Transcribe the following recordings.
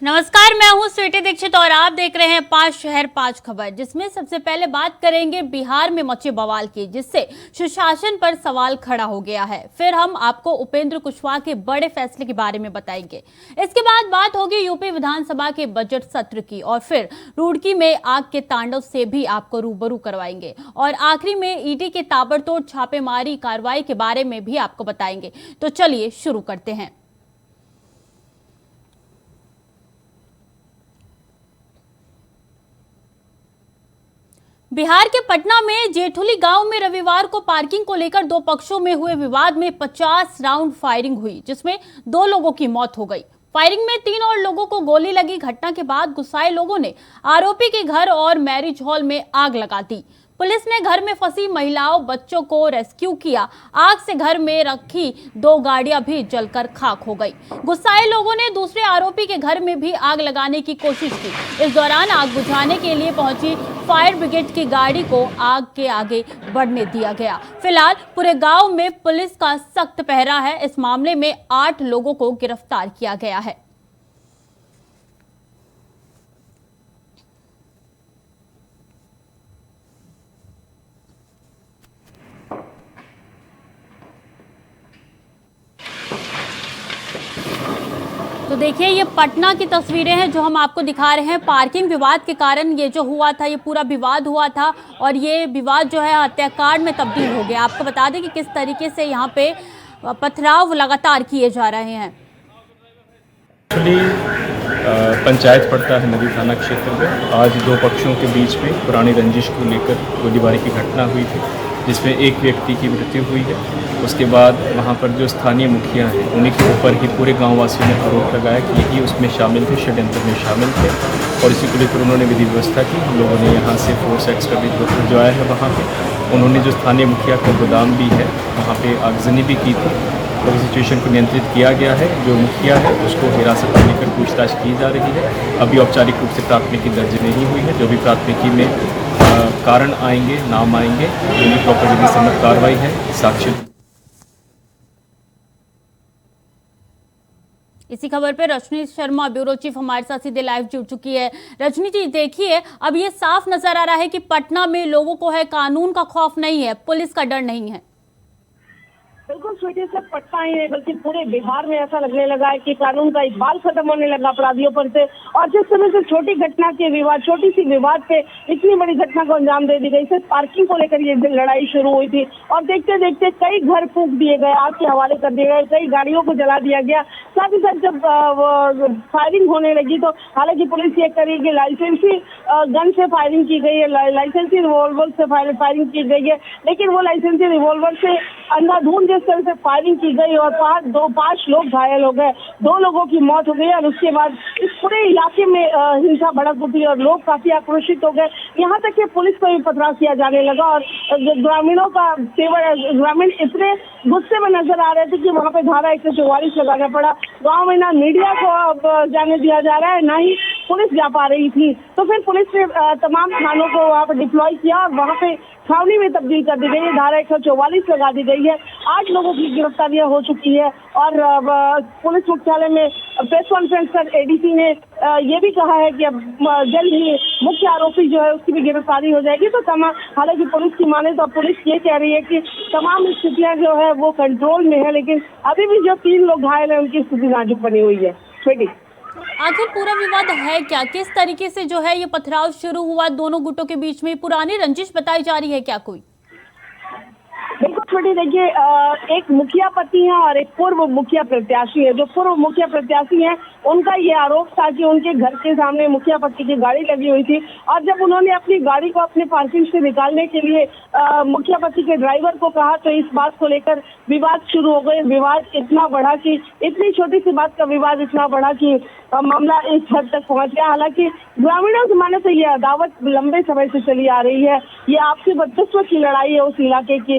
नमस्कार, मैं हूं स्वीटी दीक्षित और आप देख रहे हैं 5 शहर 5 खबर, जिसमें सबसे पहले बात करेंगे बिहार में मचे बवाल की, जिससे सुशासन पर सवाल खड़ा हो गया है। फिर हम आपको उपेंद्र कुशवाहा के बड़े फैसले के बारे में बताएंगे। इसके बाद बात होगी यूपी विधानसभा के बजट सत्र की और फिर रुड़की में आग के तांडव से भी आपको रूबरू करवाएंगे और आखिरी में ईडी के ताबड़तोड़ छापेमारी कार्रवाई के बारे में भी आपको बताएंगे। तो चलिए शुरू करते हैं। बिहार के पटना में जेठुली गांव में रविवार को पार्किंग को लेकर दो पक्षों में हुए विवाद में 50 राउंड फायरिंग हुई, जिसमें 2 लोगों की मौत हो गई। फायरिंग में 3 और लोगों को गोली लगी। घटना के बाद गुस्साए लोगों ने आरोपी के घर और मैरिज हॉल में आग लगा दी। पुलिस ने घर में फंसी महिलाओं बच्चों को रेस्क्यू किया। आग से घर में रखी 2 गाड़ियां भी जलकर खाक हो गई। गुस्साए लोगों ने दूसरे आरोपी के घर में भी आग लगाने की कोशिश की। इस दौरान आग बुझाने के लिए पहुंची फायर ब्रिगेड की गाड़ी को आग के आगे बढ़ने दिया गया। फिलहाल पूरे गांव में पुलिस का सख्त पहरा है। इस मामले में 8 लोगों को गिरफ्तार किया गया है। तो देखिए, ये पटना की तस्वीरें हैं जो हम आपको दिखा रहे हैं। पार्किंग विवाद के कारण ये जो हुआ था, ये पूरा विवाद हुआ था और ये विवाद जो है हत्याकांड में तब्दील हो गया। आपको बता दें कि किस तरीके से यहाँ पे पथराव लगातार किए जा रहे हैं। पंचायत पड़ता है नदी थाना क्षेत्र में। आज 2 पक्षों के बीच में पुरानी रंजिश को लेकर गोलीबारी की घटना हुई थी, जिसमें एक व्यक्ति की मृत्यु हुई है। उसके बाद वहां पर जो स्थानीय मुखिया हैं, उन्हीं के ऊपर ही पूरे गांव वासियों ने आरोप लगाया कि यही उसमें शामिल थे, षड्यंत्र में शामिल थे और इसी को लेकर उन्होंने विधि व्यवस्था की। हम लोगों ने यहाँ से फोर्स एक्स्ट्रा भी जो आया है वहाँ पर, उन्होंने जो स्थानीय मुखिया का गोदाम भी है वहाँ पर आगजनी भी की थी। तो सिचुएशन को नियंत्रित किया गया है। जो मुखिया है उसको हिरासत में लेकर पूछताछ की जा रही है। अभी औपचारिक रूप से प्राथमिकी दर्ज नहीं हुई है। जो भी प्राथमिकी में कारण आएंगे, नाम आएंगे, उनकी प्रॉपर विधि सम्मत कार्रवाई है। साक्ष्य इसी खबर पर रजनी शर्मा ब्यूरो चीफ हमारे साथ सीधे लाइव जुड़ चुकी है। रजनी जी, देखिए, अब ये साफ नजर आ रहा है कि पटना में लोगों को है कानून का खौफ नहीं है, पुलिस का डर नहीं है। बिल्कुल स्वीटी, सिर्फ पटना ही है बल्कि पूरे बिहार में ऐसा लगने लगा है कि कानून का इकबाल खत्म होने लगा अपराधियों पर से। और जिस तरह से छोटी घटना के विवाद, छोटी सी विवाद पे इतनी बड़ी घटना को अंजाम दे दी गई। सिर्फ पार्किंग को लेकर ये लड़ाई शुरू हुई थी और देखते देखते कई घर फूंक दिए गए, आग के हवाले कर दिए गए, कई गाड़ियों को जला दिया गया। साथ ही साथ जब फायरिंग होने लगी तो हालांकि पुलिस ये करी कि लाइसेंसी गन से फायरिंग की गई है, लाइसेंसी रिवॉल्वर से फायरिंग की गई है, लेकिन वो लाइसेंसी रिवॉल्वर से अंधाधुंध जिस तरह से फायरिंग की गई और 5 लोग घायल हो गए, 2 लोगों की मौत हो गई और उसके बाद इस पूरे इलाके में हिंसा भड़क उठी और लोग काफी आक्रोशित हो गए। यहाँ तक कि पुलिस को भी पथराव किया जाने लगा और ग्रामीणों का ग्रामीण इतने गुस्से में नजर आ रहे थे कि वहाँ पे धारा 144 लगाना पड़ा। गाँव में ना मीडिया को अब जाने दिया जा रहा है, ना ही पुलिस जा पा रही थी। तो फिर पुलिस ने तमाम थानों को वहाँ पर डिप्लॉय किया और वहाँ पे छावनी में तब्दील कर दी गई है। धारा 144 लगा दी गई है। 8 लोगों की गिरफ्तारियां हो चुकी है और पुलिस मुख्यालय में प्रेस कॉन्फ्रेंस कर एडीसी ने ये भी कहा है कि अब जल्द ही मुख्य आरोपी जो है उसकी भी गिरफ्तारी हो जाएगी। तो तमाम, हालांकि पुलिस की माने तो पुलिस ये कह रही है कि तमाम स्थितियां जो है वो कंट्रोल में है, लेकिन अभी भी जो 3 लोग घायल है उनकी स्थिति नाजुक बनी हुई है। आखिर पूरा विवाद है क्या? किस तरीके से जो है ये पथराव शुरू हुआ दोनों गुटों के बीच में? पुरानी रंजिश बताई जा रही है क्या कोई? बिल्कुल छोटी, देखिए, एक मुखिया पति है और एक पूर्व मुखिया प्रत्याशी है। जो पूर्व मुखिया प्रत्याशी है उनका ये आरोप था कि उनके घर के सामने मुखिया पति की गाड़ी लगी हुई थी और जब उन्होंने अपनी गाड़ी को अपने पार्किंग से निकालने के लिए मुखिया पति के ड्राइवर को कहा तो इस बात को लेकर विवाद शुरू हो गए। विवाद इतना बढ़ा कि इतनी छोटी सी बात का विवाद इतना बढ़ा कि मामला इस हद तक पहुंच गया। हालांकि ग्रामीणों के माने से ये अदावत लंबे समय से चली आ रही है। ये आपसी वर्चस्व की लड़ाई है उस इलाके की।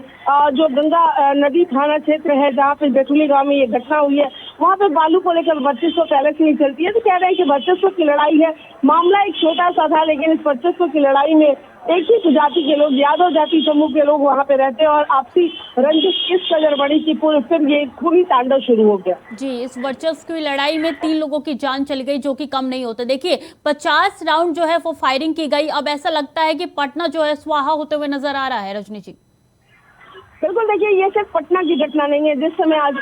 जो गंगा नदी थाना क्षेत्र है जहाँ पे जेठुली गांव में ये घटना हुई है, वहाँ पे बालू को लेकर वर्चस्व पहले से ही चलती है। तो कह रहे हैं कि वर्चस्व की लड़ाई है, मामला एक छोटा सा था, लेकिन इस वर्चस्व की लड़ाई में एक ही जाति के लोग, यादव जाति समूह के लोग वहाँ पे रहते हैं और आपसी रंजिश इस कदर बढ़ी कि फिर ये खूनी तांडव शुरू हो गया। जी, इस वर्चस्व की लड़ाई में 3 लोगों की जान चली गई, जो कि कम नहीं होता। देखिए 50 राउंड जो है वो फायरिंग की गई। अब ऐसा लगता है कि पटना जो है स्वाहा होते हुए नजर आ रहा है। रजनी जी, बिल्कुल, देखिए ये सिर्फ पटना की घटना नहीं है। जिस समय आज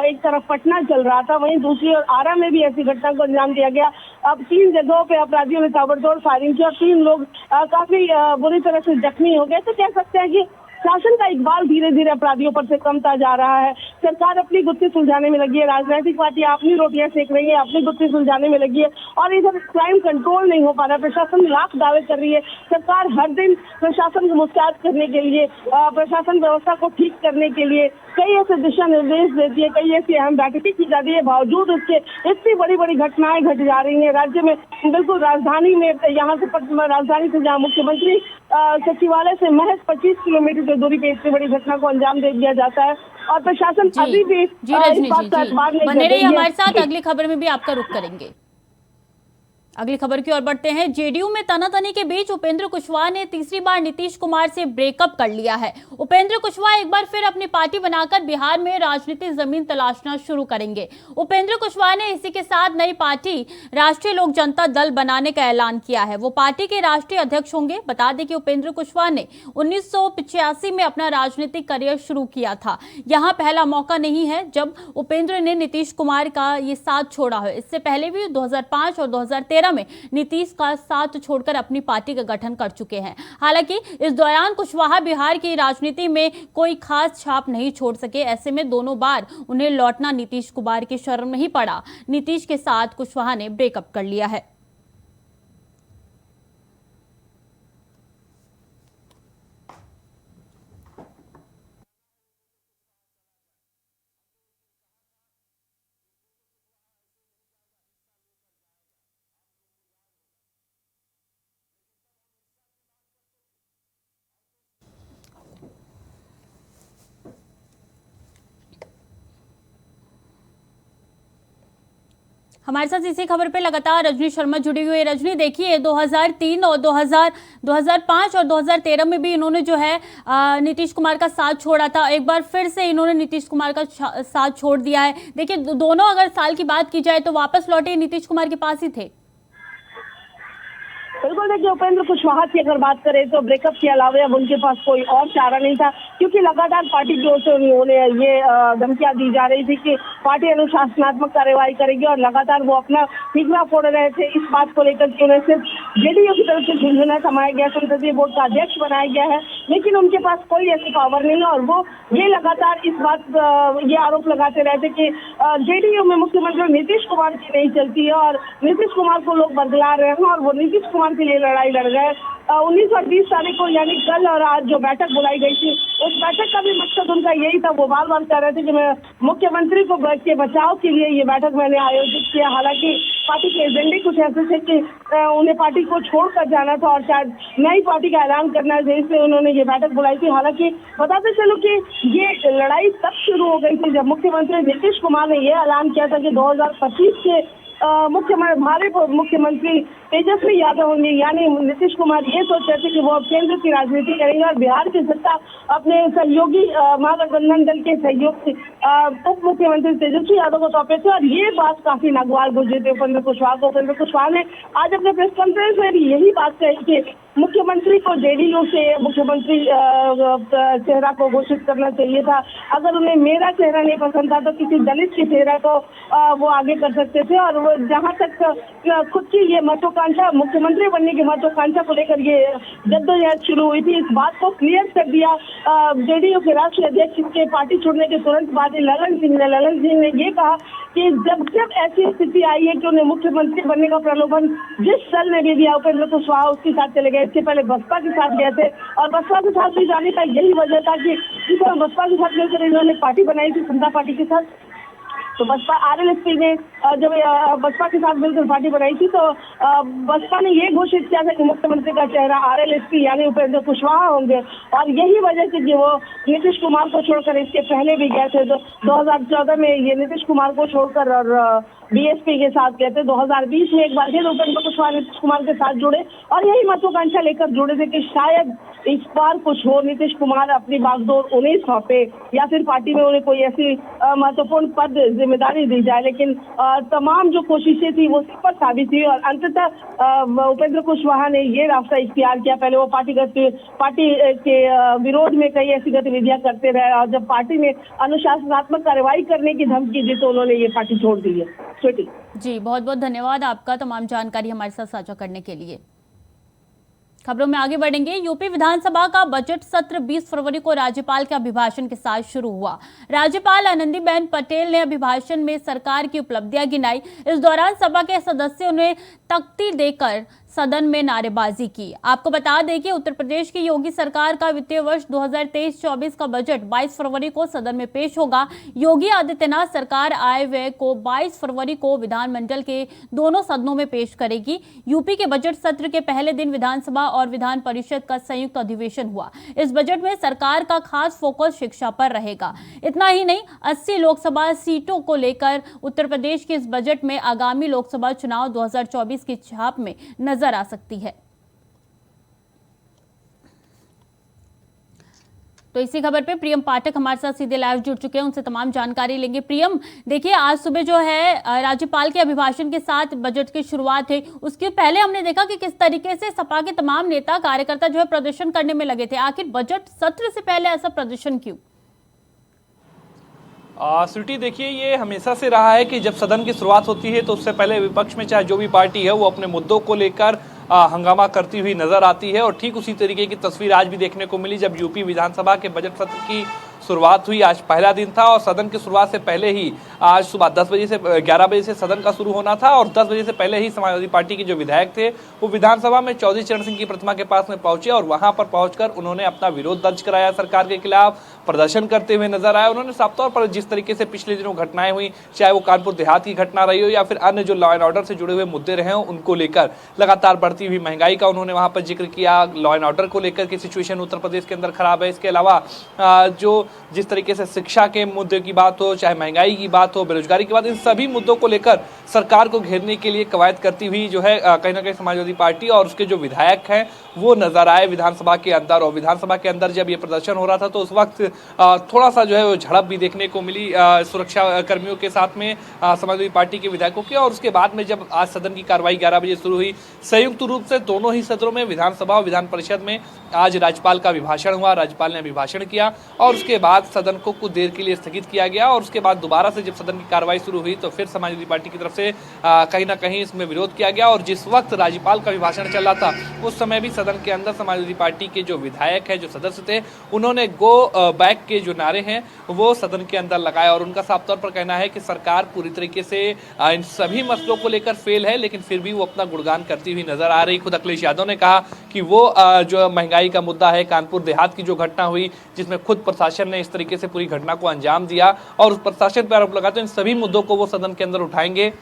एक तरफ पटना चल रहा था, वहीं दूसरी ओर आरा में भी ऐसी घटना को अंजाम दिया गया। अब 3 जगहों पे अपराधियों ने ताबड़तोड़ फायरिंग की और 3 लोग काफी बुरी तरह से जख्मी हो गए। तो कह सकते हैं कि शासन का इकबाल धीरे धीरे अपराधियों पर से कमता जा रहा है। सरकार अपनी गुत्थी सुलझाने में लगी है, राजनीतिक पार्टियां अपनी रोटियां सेक रही है, अपनी गुत्थी सुलझाने में लगी है और इधर क्राइम कंट्रोल नहीं हो पा रहा। प्रशासन लाख दावे कर रही है, सरकार हर दिन प्रशासन को मुस्तैद करने के लिए, प्रशासन व्यवस्था को ठीक करने के लिए कई ऐसे दिशा निर्देश देती है, कई ऐसी अहम बैठकें की जाती है। बावजूद उसके इतनी बड़ी बड़ी घटनाएं घट जा रही हैं राज्य में। बिल्कुल राजधानी में, यहाँ से राजधानी से जहाँ मुख्यमंत्री सचिवालय से महज 25 किलोमीटर की दूरी पे इतनी बड़ी घटना को अंजाम दे दिया जाता है और प्रशासन अभी भी जी रजनी इस बात का एतबार नहीं बने कर रही रही है। हमारे साथ। अगली खबर में भी आपका रुख करेंगे। अगली खबर की ओर बढ़ते हैं। जेडीयू में तनातनी के बीच उपेंद्र कुशवाहा ने तीसरी बार नीतीश कुमार से ब्रेकअप कर लिया है। उपेंद्र कुशवाहा एक बार फिर अपनी पार्टी बनाकर बिहार में राजनीतिक जमीन तलाशना शुरू करेंगे। उपेंद्र कुशवाहा ने इसी के साथ नई पार्टी राष्ट्रीय लोक जनता दल बनाने का ऐलान किया है। वो पार्टी के राष्ट्रीय अध्यक्ष होंगे। बता दें कि उपेंद्र कुशवाहा ने 1985 में अपना राजनीतिक करियर शुरू किया था। यहाँ पहला मौका नहीं है जब उपेंद्र ने नीतीश कुमार का ये साथ छोड़ा है। इससे पहले भी 2005 और 2013 में नीतीश का साथ छोड़कर अपनी पार्टी का गठन कर चुके हैं। हालांकि इस दौरान कुशवाहा बिहार की राजनीति में कोई खास छाप नहीं छोड़ सके। ऐसे में दोनों बार उन्हें लौटना नीतीश कुमार की शर्म नहीं पड़ा। नीतीश के साथ कुशवाहा ने ब्रेकअप कर लिया है। हमारे साथ इसी खबर पे लगातार रजनी शर्मा जुड़ी हुई है। रजनी, देखिए 2003 और 2005 और 2013 में भी इन्होंने जो है नीतीश कुमार का साथ छोड़ा था। एक बार फिर से इन्होंने नीतीश कुमार का साथ छोड़ दिया है। देखिए दोनों अगर साल की बात की जाए तो वापस लौटे नीतीश कुमार के पास ही थे। बिल्कुल, देखिए उपेंद्र कुशवाहा की अगर बात करें तो ब्रेकअप के अलावा अब उनके पास कोई और चारा नहीं था, क्योंकि लगातार पार्टी की ओर से उन्हें ये धमकियां दी जा रही थी कि पार्टी अनुशासनात्मक कार्रवाई करेगी और लगातार वो अपना ठिकरा फोड़ रहे थे इस बात को लेकर कि उन्हें सिर्फ जेडीयू की तरफ से झुंझुना समाया गया, संसदीय बोर्ड का अध्यक्ष बनाया गया है, लेकिन उनके पास कोई ऐसी पावर नहीं है और वो ये लगातार इस बात ये आरोप लगाते रहते कि जेडीयू में मुख्यमंत्री नीतीश कुमार की नहीं चलती है और नीतीश कुमार को लोग बदला रहे हैं और वो नीतीश कुमार के लिए लड़ाई लड़ गए। 19 और 20 तारीख को यानी कल और आज जो बैठक बुलाई गई थी, उस बैठक का भी मकसद उनका यही था। वो बार बार कह रहे थे कि मैं मुख्यमंत्री को के बचाव के लिए ये बैठक मैंने आयोजित किया। हालांकि पार्टी के एजेंडे कुछ ऐसे थे कि उन्हें पार्टी को छोड़कर जाना था और शायद नई पार्टी का ऐलान करना है, इसलिए उन्होंने ये बैठक बुलाई थी। हालांकि बताते चलो कि ये लड़ाई तब शुरू हो गई थी जब मुख्यमंत्री नीतीश कुमार ने यह ऐलान किया था कि 2025 के हमारे मुख्यमंत्री तेजस्वी यादव होंगे, यानी नीतीश कुमार ये सोच रहे थे कि वो अब केंद्र की राजनीति करेंगे और बिहार की सत्ता अपने सहयोगी महागठबंधन दल के सहयोगी उप मुख्यमंत्री तेजस्वी यादव को सौंपे थे और ये बात काफी नागवार गुजरी थी उपेंद्र कुशवाहा को। उपेंद्र कुशवाहा ने आज अपने प्रेस कॉन्फ्रेंस में भी यही बात कही कि मुख्यमंत्री को जेडीयू से मुख्यमंत्री चेहरा को घोषित करना चाहिए था। अगर उन्हें मेरा चेहरा नहीं पसंद था तो किसी दलित के चेहरा को वो आगे कर सकते थे। और वो जहाँ तक खुद की ये महत्वाकांक्षा, मुख्यमंत्री बनने की महत्वाकांक्षा को लेकर ये जद्दोजहद शुरू हुई थी, इस बात को क्लियर कर दिया जेडीयू के राष्ट्रीय अध्यक्ष के पार्टी छोड़ने के तुरंत बाद ललन सिंह ने ये कहा कि जब ऐसी स्थिति आई है कि उन्हें मुख्यमंत्री बनने का प्रलोभन जिस दल ने भी दिया, उपेंद्र कुशवाहा उसके साथ चले गए। इससे पहले बसपा के साथ गए थे और बसपा के साथ भी जाने का यही वजह था कि बसपा के साथ मिलकर इन्होंने पार्टी बनाई थी, जनता पार्टी के साथ। तो बसपा आरएलएसपी ने जब बसपा के साथ मिलकर पार्टी बनाई थी तो बसपा ने ये घोषित किया था कि मुख्यमंत्री का चेहरा आरएलएसपी यानी उपेंद्र कुशवाहा होंगे, और यही वजह थी कि वो नीतीश कुमार को छोड़कर इसके पहले भी गए थे। 2014 में ये नीतीश कुमार को छोड़कर और बीएसपी के साथ गए थे। 2020 में एक बार फिर उपेंद्र कुशवाहा नीतीश कुमार के साथ जुड़े और यही महत्वाकांक्षा लेकर जुड़े थे कि शायद इस बार कुछ हो, नीतीश कुमार अपनी बागडोर उन्हें सौंपे या फिर पार्टी में उन्हें कोई ऐसी महत्वपूर्ण पद जिम्मेदारी दी जाए। लेकिन तमाम जो कोशिशें थी वो सफल साबित हुई और अंततः उपेंद्र कुशवाहा ने ये रास्ता इख्तियार किया। पहले वो पार्टी के विरोध में कई ऐसी गतिविधियां करते रहे और जब पार्टी ने अनुशासनात्मक कार्रवाई करने की धमकी दी तो उन्होंने ये पार्टी छोड़ दी है। स्वीटी जी, बहुत बहुत धन्यवाद आपका तमाम जानकारी हमारे साथ साझा करने के लिए। खबरों में आगे बढ़ेंगे। यूपी विधानसभा का बजट सत्र 20 फरवरी को राज्यपाल के अभिभाषण के साथ शुरू हुआ। राज्यपाल आनंदीबेन पटेल ने अभिभाषण में सरकार की उपलब्धियां गिनाई। इस दौरान सभा के सदस्यों ने तख्ती देकर सदन में नारेबाजी की। आपको बता दें कि उत्तर प्रदेश की योगी सरकार का वित्तीय वर्ष 2023-24 का बजट 22 फरवरी को सदन में पेश होगा। योगी आदित्यनाथ सरकार आय व्यय को 22 फरवरी को विधानमंडल के दोनों सदनों में पेश करेगी। यूपी के बजट सत्र के पहले दिन विधानसभा और विधान परिषद का संयुक्त अधिवेशन हुआ। इस बजट में सरकार का खास फोकस शिक्षा पर रहेगा। इतना ही नहीं, 80 लोकसभा सीटों को लेकर उत्तर प्रदेश के इस बजट में आगामी लोकसभा चुनाव 2024 की छाप में नजर आ सकती है। तो इसी खबर पे प्रियम पाठक हमारे साथ सीधे लाइव जुड़ चुके हैं, उनसे तमाम जानकारी लेंगे। प्रियम, देखिए आज सुबह जो है राज्यपाल के अभिभाषण के साथ बजट की शुरुआत है, उसके पहले हमने देखा कि किस तरीके से सपा के तमाम नेता कार्यकर्ता जो है प्रदर्शन करने में लगे थे। आखिर बजट सत्र से पहले ऐसा प्रदर्शन क्यों? स्वीटी, देखिए ये हमेशा से रहा है कि जब सदन की शुरुआत होती है तो उससे पहले विपक्ष में चाहे जो भी पार्टी है वो अपने मुद्दों को लेकर हंगामा करती हुई नजर आती है। और ठीक उसी तरीके की तस्वीर आज भी देखने को मिली जब यूपी विधानसभा के बजट सत्र की शुरुआत हुई। आज पहला दिन था और सदन की शुरुआत से पहले ही आज सुबह 10 बजे से 11 बजे से सदन का शुरू होना था और 10 बजे से पहले ही समाजवादी पार्टी के जो विधायक थे वो विधानसभा में चौधरी चरण सिंह की प्रतिमा के पास में पहुंचे और वहां पर पहुंचकर उन्होंने अपना विरोध दर्ज कराया, सरकार के खिलाफ प्रदर्शन करते हुए नजर आए। उन्होंने साफ तौर पर जिस तरीके से पिछले दिनों घटनाएं हुई, चाहे वो कानपुर देहात की घटना रही हो या फिर अन्य जो लॉ एंड ऑर्डर से जुड़े हुए मुद्दे रहे हो, उनको लेकर लगातार बढ़ती हुई महंगाई का उन्होंने वहां पर जिक्र किया। लॉ एंड ऑर्डर को लेकर की सिचुएशन उत्तर प्रदेश के अंदर खराब है। इसके अलावा जो जिस तरीके से शिक्षा के मुद्दे की बात हो, चाहे महंगाई की बात हो, बेरोजगारी की बात, इन सभी मुद्दों को लेकर सरकार को घेरने के लिए कवायद करती हुई जो है कहीं ना कहीं समाजवादी पार्टी और उसके जो विधायक हैं वो नजर आए विधानसभा के अंदर। और विधानसभा के अंदर जब ये प्रदर्शन हो रहा था तो उस वक्त थोड़ा सा जो है वो झड़प भी देखने को मिली सुरक्षा कर्मियों के साथ में समाजवादी पार्टी के विधायकों की। और उसके बाद में जब आज सदन की कार्रवाई 11 बजे शुरू हुई, संयुक्त रूप से दोनों ही सदनों में विधानसभा और विधान परिषद में आज राज्यपाल का अभिभाषण हुआ। राज्यपाल ने अभिभाषण किया और उसके बाद सदन को कुछ देर के लिए स्थगित किया गया और उसके बाद दोबारा से जब सदन की कार्रवाई शुरू हुई तो फिर समाजवादी पार्टी की तरफ से कहीं ना कहीं इसमें विरोध किया गया। और जिस वक्त राज्यपाल का अभिभाषण चल रहा था उस समय भी सदन के अंदर समाजवादी पार्टी के जो विधायक है, जो सदस्य थे, उन्होंने गो बैक के जो नारे हैं वो सदन के अंदर लगाए। और उनका साफ तौर पर कहना है कि सरकार पूरी तरीके से इन सभी मसलों को लेकर फेल है, लेकिन फिर भी वो अपना गुणगान करती हुई नजर आ रही। खुद अखिलेश यादव ने कहा कि वो जो महंगाई का मुद्दा है, कानपुर देहात की जो घटना हुई जिसमें खुद प्रशासन ने इस तरीके से पूरी घटना को अंजाम दिया और उस प्रशासन पर आरोप लगाते हैं, इन सभी मुद्दों को वो सदन के अंदर उठाएंगे।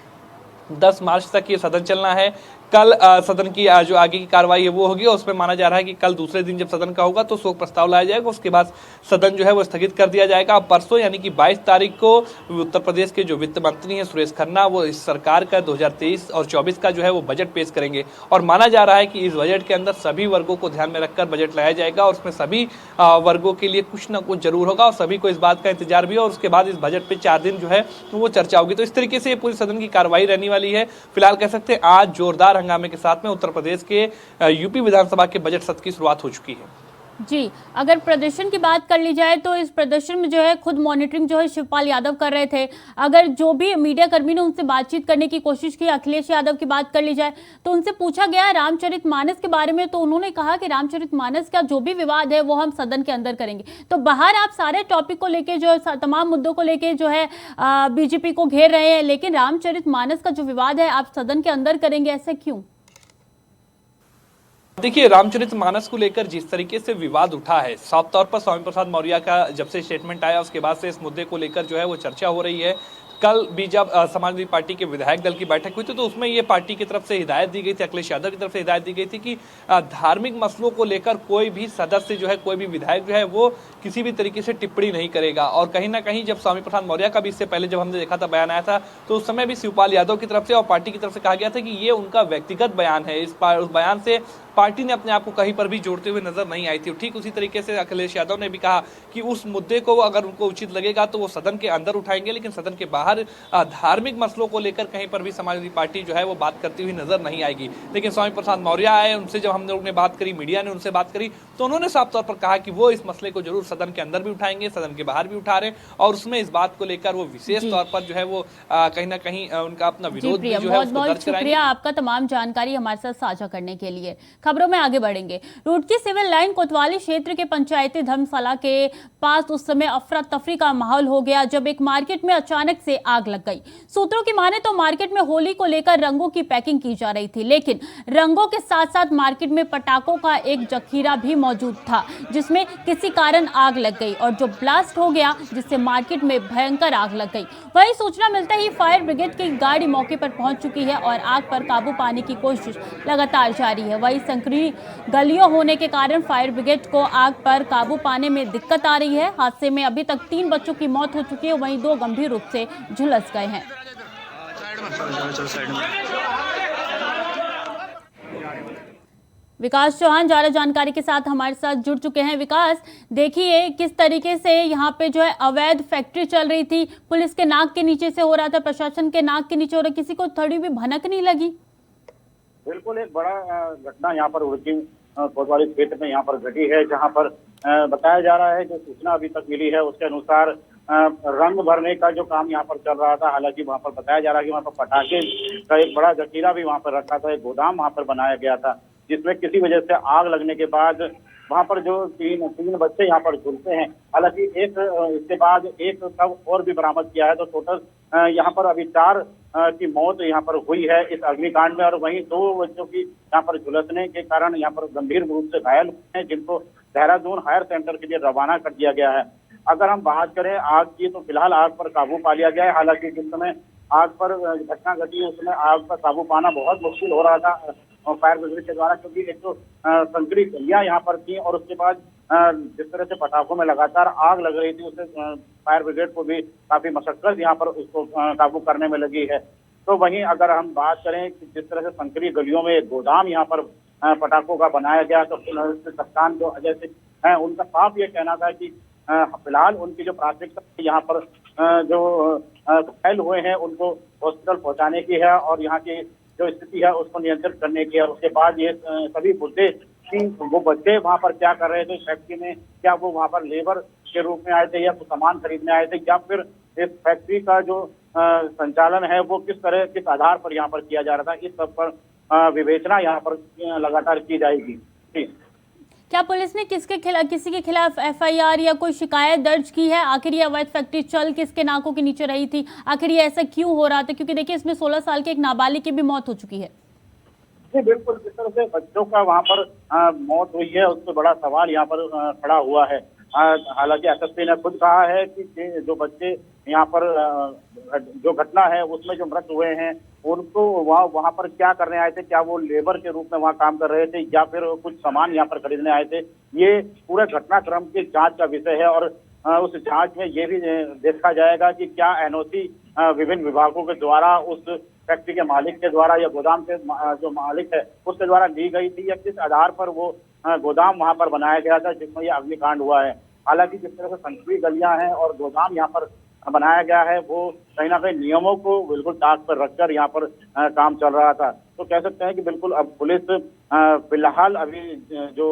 10 मार्च तक ये सदन चलना है। कल सदन की जो आगे की कार्रवाई है वो होगी और उसमें माना जा रहा है कि कल दूसरे दिन जब सदन का होगा तो शोक प्रस्ताव लाया जाएगा, उसके बाद सदन जो है वो स्थगित कर दिया जाएगा। परसों यानी कि 22 तारीख को उत्तर प्रदेश के जो वित्त मंत्री हैं सुरेश खन्ना, वो इस सरकार का 2023 और 24 का जो है वो बजट पेश करेंगे। और माना जा रहा है कि इस बजट के अंदर सभी वर्गों को ध्यान में रखकर बजट लाया जाएगा और उसमें सभी वर्गों के लिए कुछ ना कुछ जरूर होगा और सभी को इस बात का इंतजार भी है। और उसके बाद इस बजट पे 4 दिन जो है वो चर्चा होगी। तो इस तरीके से पूरी सदन की कार्रवाई रहने वाली है। फिलहाल कह सकते हैं आज जोरदार हंगामे के साथ में उत्तर प्रदेश के यूपी विधानसभा के बजट सत्र की शुरुआत हो चुकी है। जी, अगर प्रदर्शन की बात कर ली जाए तो इस प्रदर्शन में जो है खुद मॉनिटरिंग जो है शिवपाल यादव कर रहे थे। अगर जो भी मीडिया कर्मी ने उनसे बातचीत करने की कोशिश की, अखिलेश यादव की बात कर ली जाए तो उनसे पूछा गया रामचरितमानस के बारे में, तो उन्होंने कहा कि रामचरितमानस का जो भी विवाद है वो हम सदन के अंदर करेंगे। तो बाहर आप सारे टॉपिक को लेके जो तमाम मुद्दों को लेके जो है बीजेपी को घेर रहे हैं, लेकिन रामचरितमानस का जो विवाद है आप सदन के अंदर करेंगे, ऐसा क्यों? देखिए, रामचरितमानस को लेकर जिस तरीके से विवाद उठा है, साफ तौर पर स्वामी प्रसाद मौर्य का जब से स्टेटमेंट आया उसके बाद से इस मुद्दे को लेकर जो है वो चर्चा हो रही है। कल भी जब समाजवादी पार्टी के विधायक दल की बैठक हुई थी तो उसमें ये पार्टी की तरफ से हिदायत दी गई थी, अखिलेश यादव की तरफ से हिदायत दी गई थी कि धार्मिक मसलों को लेकर कोई भी सदस्य जो है, कोई भी विधायक जो है वो किसी भी तरीके से टिप्पणी नहीं करेगा। और कहीं ना कहीं जब स्वामी प्रसाद मौर्य का भी इससे पहले जब हमने देखा था बयान आया था तो उस समय भी शिवपाल यादव की तरफ से और पार्टी की तरफ से कहा गया था कि ये उनका व्यक्तिगत बयान है। उस बयान से पार्टी ने अपने आप को कहीं पर भी जोड़ते हुए नजर नहीं आई थी। ठीक उसी तरीके से अखिलेश यादव ने भी कहा कि उस मुद्दे को अगर उनको उचित लगेगा तो वो सदन के अंदर उठाएंगे, लेकिन सदन के बाहर धार्मिक मसलों को लेकर कहीं पर भी समाजवादी पार्टी जो है वो बात करती हुई नजर नहीं आएगी। लेकिन स्वामी प्रसाद मौर्य आए, उनसे जब हम लोग ने बात करी, मीडिया ने उनसे बात करी, तो उन्होंने साफ तौर पर कहा कि वो इस मसले को जरूर सदन के अंदर भी उठाएंगे, सदन के बाहर भी उठा रहे हैं और उसमें इस बात को लेकर वो विशेष तौर पर जो है वो कहीं ना कहीं उनका अपना विरोध भी जो है उसको दर्ज कराएंगे। शुक्रिया आपका तमाम जानकारी हमारे साथ साझा करने के लिए। खबरों में आगे बढ़ेंगे। रुड़की सिविल लाइन कोतवाली क्षेत्र के पंचायती धर्मशाला के पास उस समय अफरा तफरी का माहौल हो गया जब एक मार्केट में अचानक से आग लग गई। सूत्रों की माने तो मार्केट में होली को लेकर रंगों की पैकिंग की जा रही थी, लेकिन रंगों के साथ साथ मार्केट में पटाखों का एक जखीरा भी मौजूद था जिसमें किसी कारण आग लग गई और जो ब्लास्ट हो गया जिससे मार्केट में भयंकर आग लग गई। वहीं सूचना मिलते ही फायर ब्रिगेड की गाड़ी मौके पर पहुंच चुकी है और आग पर काबू पाने की कोशिश लगातार जारी है। वहीं संकीर्ण गलियों होने के कारण फायर ब्रिगेड को आग पर काबू पाने में दिक्कत आ रही है। हादसे में अभी तक 3 बच्चों की मौत हो चुकी है, वहीं 2 गंभीर रूप से झुलस गए हैं। विकास चौहान ज्यादा जानकारी के साथ हमारे साथ जुड़ चुके हैं। विकास, देखिए किस तरीके से यहाँ पे जो है अवैध फैक्ट्री चल रही थी, पुलिस के नाक के नीचे से हो रहा था, प्रशासन के नाक के नीचे हो रहा, किसी को थोड़ी भी भनक नहीं लगी? बिल्कुल, एक बड़ा घटना यहाँ पर रुड़की कोतवाली क्षेत्र में यहाँ पर घटी है, जहाँ पर बताया जा रहा है, जो सूचना अभी तक मिली है उसके अनुसार रंग भरने का जो काम यहाँ पर चल रहा था। हालांकि वहाँ पर बताया जा रहा है कि वहाँ पर पटाखे का एक बड़ा जखीरा भी वहाँ पर रखा था, एक गोदाम वहाँ पर बनाया गया था, जिसमें किसी वजह से आग लगने के बाद वहाँ पर जो तीन बच्चे यहाँ पर झुलसे हैं। हालांकि इसके बाद एक शव और भी बरामद किया है, तो टोटल यहाँ पर अभी 4 की मौत यहाँ पर हुई है इस अग्निकांड में और वहीं 2 बच्चों की यहाँ पर झुलसने के कारण यहाँ पर गंभीर रूप से घायल हुए हैं, जिनको देहरादून हायर सेंटर के लिए रवाना कर दिया गया है। अगर हम बात करें आग की, तो फिलहाल आग पर काबू पा लिया गया है। हालांकि जिस समय आग पर घटना घटी उस समय आग पर काबू पाना बहुत मुश्किल हो रहा था फायर ब्रिगेड के द्वारा, क्योंकि एक तो संकरी गलियां यहाँ पर थी और उसके बाद जिस तरह से पटाखों में लगातार आग लग रही थी, उससे फायर ब्रिगेड को भी काफी मशक्कत यहाँ पर उसको काबू करने में लगी है। तो वहीं अगर हम बात करें कि जिस तरह से संकरी गलियों में एक गोदाम यहाँ पर पटाखों का बनाया गया, तो कप्तान जो अजय सिंह है उनका साफ ये कहना था कि फिलहाल उनकी जो प्राथमिकता यहाँ पर जो घायल हुए हैं उनको हॉस्पिटल पहुंचाने की है और यहाँ की जो स्थिति है उसको नियंत्रित करने की है। उसके बाद ये सभी मुद्दे कि वो बच्चे वहाँ पर क्या कर रहे थे फैक्ट्री में, क्या वो वहाँ पर लेबर के रूप में आए थे या कुछ सामान खरीदने आए थे, या फिर इस फैक्ट्री का जो संचालन है वो किस आधार पर यहाँ पर किया जा रहा था, इस सब पर विवेचना यहाँ पर लगातार की जाएगी। क्या पुलिस ने किसी के खिलाफ FIR या कोई शिकायत दर्ज की है? आखिर ये अवैध फैक्ट्री चल किसके नाकों के नीचे रही थी, आखिर ये ऐसा क्यों हो रहा था? क्योंकि देखिए इसमें 16 साल के एक नाबालिग की भी मौत हो चुकी है। बिल्कुल, जिस तरह से बच्चों का वहाँ पर मौत हुई है उससे बड़ा सवाल यहाँ पर खड़ा हुआ है। हालांकि SSP ने खुद कहा है कि जो बच्चे यहाँ पर जो घटना है उसमें जो मृत हुए हैं उनको वहाँ पर क्या करने आए थे, क्या वो लेबर के रूप में वहाँ काम कर रहे थे या फिर कुछ सामान यहाँ पर खरीदने आए थे, ये पूरे घटनाक्रम की जांच का विषय है। और उस जांच में ये भी देखा जाएगा कि क्या NOC विभिन्न विभागों के द्वारा उस फैक्ट्री के मालिक के द्वारा या गोदाम के जो मालिक है उसके द्वारा दी गई थी, या किस आधार पर वो गोदाम वहां पर बनाया गया था जिसमें ये अग्निकांड हुआ है। हालांकि जिस तरह से संकरी गलियां हैं और गोदाम यहाँ पर बनाया गया है वो कहीं ना कहीं नियमों को बिल्कुल ताक पर रखकर यहाँ पर काम चल रहा था। तो कह सकते हैं कि बिल्कुल अब पुलिस फिलहाल अभी जो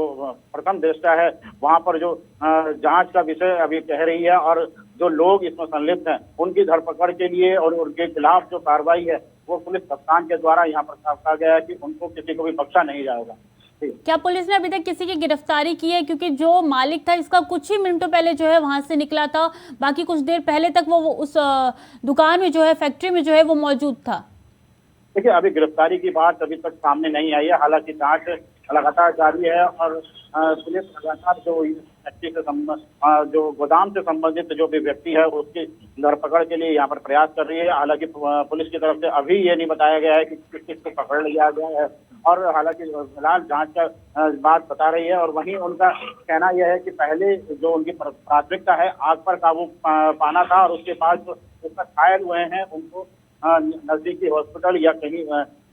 प्रथम दृष्टया है वहाँ पर जो जांच का विषय अभी कह रही है और जो लोग इसमें संलिप्त हैं उनकी धरपकड़ के लिए और उनके खिलाफ जो कार्रवाई है वो पुलिस कप्तान के द्वारा यहाँ पर साफ कहा गया है कि उनको किसी को भी बख्शा नहीं जाएगा। क्या पुलिस ने अभी तक किसी की गिरफ्तारी की है? क्योंकि जो मालिक था इसका कुछ ही मिनटों पहले जो है वहां से निकला था, बाकी कुछ देर पहले तक वो उस दुकान में जो है फैक्ट्री में जो है वो मौजूद था। देखिए, अभी गिरफ्तारी की बात अभी तक सामने नहीं आई है। हालांकि जांच लगातार जारी है और पुलिस लगातार जो फैक्ट्री से जो गोदाम से संबंधित जो भी व्यक्ति है उसकी धरपकड़ के लिए यहाँ पर प्रयास कर रही है। हालांकि पुलिस की तरफ से अभी ये नहीं बताया गया है कि किस किस को पकड़ लिया गया है, और हालांकि फिलहाल जांच का बात बता रही है। और वहीं उनका कहना यह है कि पहले जो उनकी प्राथमिकता है आग पर काबू पाना था, और उसके बाद जो उसका घायल हुए हैं उनको नजदीकी हॉस्पिटल या कहीं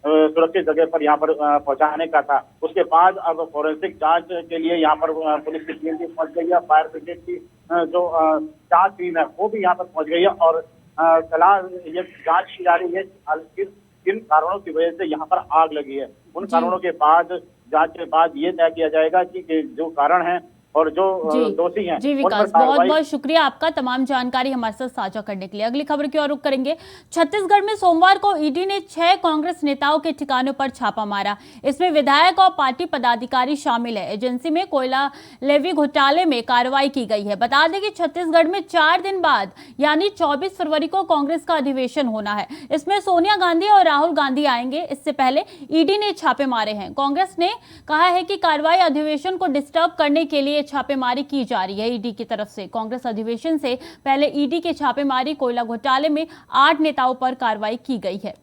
सुरक्षित जगह पर यहाँ पर पहुंचाने का था। उसके बाद अब फॉरेंसिक जांच के लिए यहाँ पर पुलिस की टीम भी पहुंच गई है, फायर ब्रिगेड की जो जांच टीम है वो भी यहाँ पर पहुंच गई है, और फिलहाल ये जांच की जा रही है किन कारणों की वजह से यहाँ पर आग लगी है। उन कारणों के बाद जांच के बाद ये तय किया जाएगा कि जो कारण है और जो दोषी हैं। जी विकास, बहुत बहुत शुक्रिया आपका तमाम जानकारी हमारे साथ साझा करने के लिए। अगली खबर की ओर रुख करेंगे। छत्तीसगढ़ में सोमवार को ईडी ने 6 कांग्रेस नेताओं के ठिकानों पर छापा मारा। इसमें विधायक और पार्टी पदाधिकारी शामिल है। एजेंसी में कोयला लेवी घोटाले में कार्रवाई की गई है। बता दें कि छत्तीसगढ़ में 4 दिन बाद यानी 24 फरवरी को कांग्रेस का अधिवेशन होना है। इसमें सोनिया गांधी और राहुल गांधी आएंगे। इससे पहले ईडी ने छापे मारे हैं। कांग्रेस ने कहा है कि कार्रवाई अधिवेशन को डिस्टर्ब करने के लिए छापेमारी की जा रही है। ईडी की तरफ से कांग्रेस अधिवेशन से पहले ईडी के छापेमारी कोयला घोटाले में 8 नेताओं पर कार्रवाई की गई है।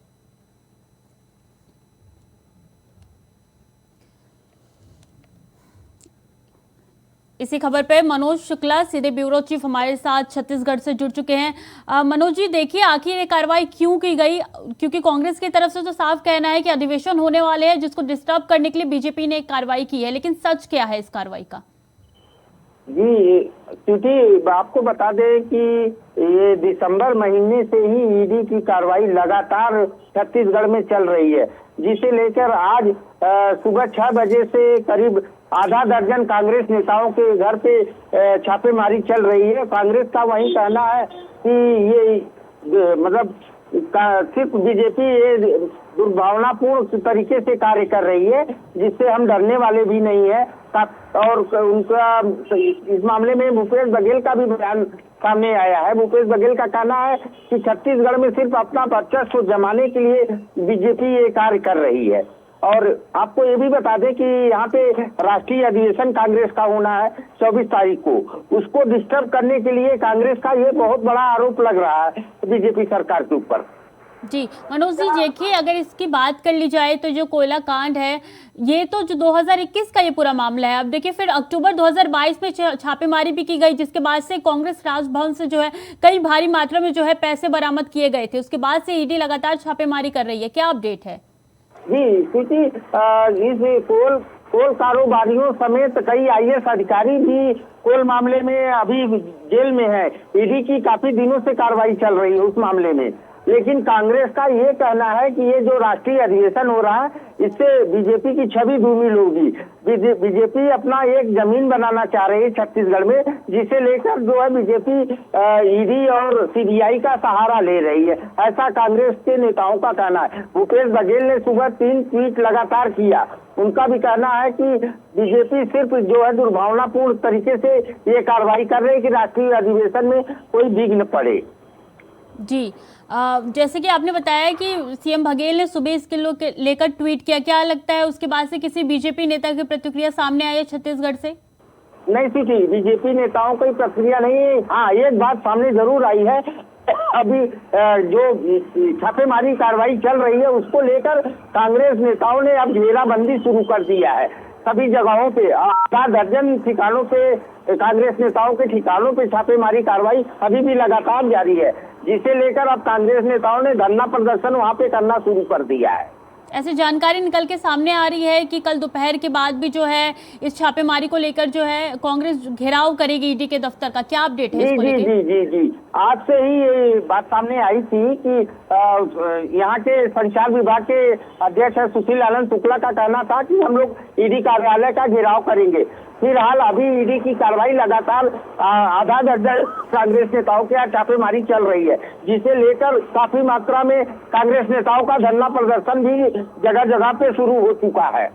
इसी खबर पे मनोज शुक्ला सीधे ब्यूरो चीफ हमारे साथ छत्तीसगढ़ से जुड़ चुके हैं। मनोज जी, देखिए आखिर ये कार्रवाई क्यों की गई, क्योंकि कांग्रेस की तरफ से तो साफ कहना है कि अधिवेशन होने वाले हैं जिसको डिस्टर्ब करने के लिए बीजेपी ने एक कार्रवाई की है, लेकिन सच क्या है इस कार्रवाई का? जी, क्योंकि आपको बता दें कि ये दिसंबर महीने से ही ईडी की कार्रवाई लगातार छत्तीसगढ़ में चल रही है, जिसे लेकर आज सुबह 6 बजे से करीब आधा दर्जन कांग्रेस नेताओं के घर पे छापेमारी चल रही है। कांग्रेस का वही कहना है कि ये मतलब सिर्फ बीजेपी ये दुर्भावनापूर्ण तरीके से कार्य कर रही है, जिससे हम डरने वाले भी नहीं है। और उनका इस मामले में भूपेश बघेल का भी बयान सामने आया है। भूपेश बघेल का कहना है कि छत्तीसगढ़ में सिर्फ अपना वर्चस्व जमाने के लिए बीजेपी ये कार्य कर रही है। और आपको ये भी बता दें कि यहाँ पे राष्ट्रीय अधिवेशन कांग्रेस का होना है 24 तारीख को, उसको डिस्टर्ब करने के लिए कांग्रेस का ये बहुत बड़ा आरोप लग रहा है बीजेपी सरकार के ऊपर। जी मनोज जी, देखिए अगर इसकी बात कर ली जाए तो जो कोयला कांड है ये तो जो 2021 का ये पूरा मामला है। अब देखिए फिर अक्टूबर 2022 में छापेमारी भी की गई, जिसके बाद से कांग्रेस राजभवन से जो है कई भारी मात्रा में जो है पैसे बरामद किए गए थे। उसके बाद से ईडी लगातार छापेमारी कर रही है, क्या अपडेट है? जी, क्योंकि इस कोल कारोबारियों समेत कई आईएएस अधिकारी भी कोल मामले में अभी जेल में है। ईडी की काफी दिनों से कार्रवाई चल रही है उस मामले में, लेकिन कांग्रेस का ये कहना है कि ये जो राष्ट्रीय अधिवेशन हो रहा है इससे बीजेपी की छवि धूमिल होगी। बीजेपी अपना एक जमीन बनाना चाह रही है छत्तीसगढ़ में, जिसे लेकर जो है बीजेपी ईडी और सीबीआई का सहारा ले रही है, ऐसा कांग्रेस के नेताओं का कहना है। भूपेश बघेल ने सुबह 3 ट्वीट लगातार किया। उनका भी कहना है कि बीजेपी सिर्फ जो है दुर्भावनापूर्ण तरीके से ये कार्रवाई कर रही है कि राष्ट्रीय अधिवेशन में कोई विघ्न पड़े। जी, जैसे कि आपने बताया कि सीएम बघेल ने सुबह इसके लेकर ट्वीट किया, क्या लगता है उसके बाद से किसी बीजेपी नेता की प्रतिक्रिया सामने आई है छत्तीसगढ़ से? नहीं सीखी, बीजेपी नेताओं की प्रतिक्रिया नहीं है। हाँ, एक बात सामने जरूर आई है, अभी जो छापेमारी कार्रवाई चल रही है उसको लेकर कांग्रेस नेताओं ने अब घेराबंदी शुरू कर दिया है। सभी जगहों पे आधा दर्जन ठिकानों पे कांग्रेस नेताओं के ठिकानों पे छापेमारी कार्रवाई अभी भी लगातार जारी है, जिसे लेकर अब कांग्रेस नेताओं ने धरना प्रदर्शन वहां पे करना शुरू कर दिया है। ऐसी जानकारी निकल के सामने आ रही है कि कल दोपहर के बाद भी जो है इस छापेमारी को लेकर जो है कांग्रेस घेराव करेगी ईडी के दफ्तर का, क्या अपडेट है इसको लेकर? जी जी जी, आज से ही ये बात सामने आई थी कि यहाँ के संचार विभाग के अध्यक्ष सुशील आनंद शुक्ला का कहना था कि हम लोग ईडी कार्यालय का घेराव करेंगे। फिलहाल अभी ईडी की कार्रवाई लगातार आधा दर्जन कांग्रेस नेताओं के यहाँ छापेमारी चल रही है, जिसे लेकर काफी मात्रा में कांग्रेस नेताओं का धरना प्रदर्शन भी जगह जगह पे शुरू हो चुका है।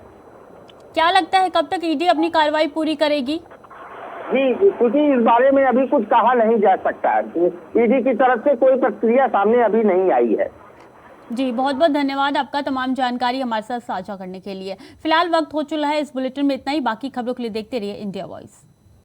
क्या लगता है कब तक ईडी अपनी कार्रवाई पूरी करेगी? जी, क्योंकि इस बारे में अभी कुछ कहा नहीं जा सकता है। ईडी की तरफ से कोई प्रतिक्रिया सामने अभी नहीं आई है। जी, बहुत बहुत धन्यवाद आपका तमाम जानकारी हमारे साथ साझा करने के लिए। फिलहाल वक्त हो चुका है इस बुलेटिन में इतना ही। बाकी खबरों के लिए देखते रहिए इंडिया वॉइस।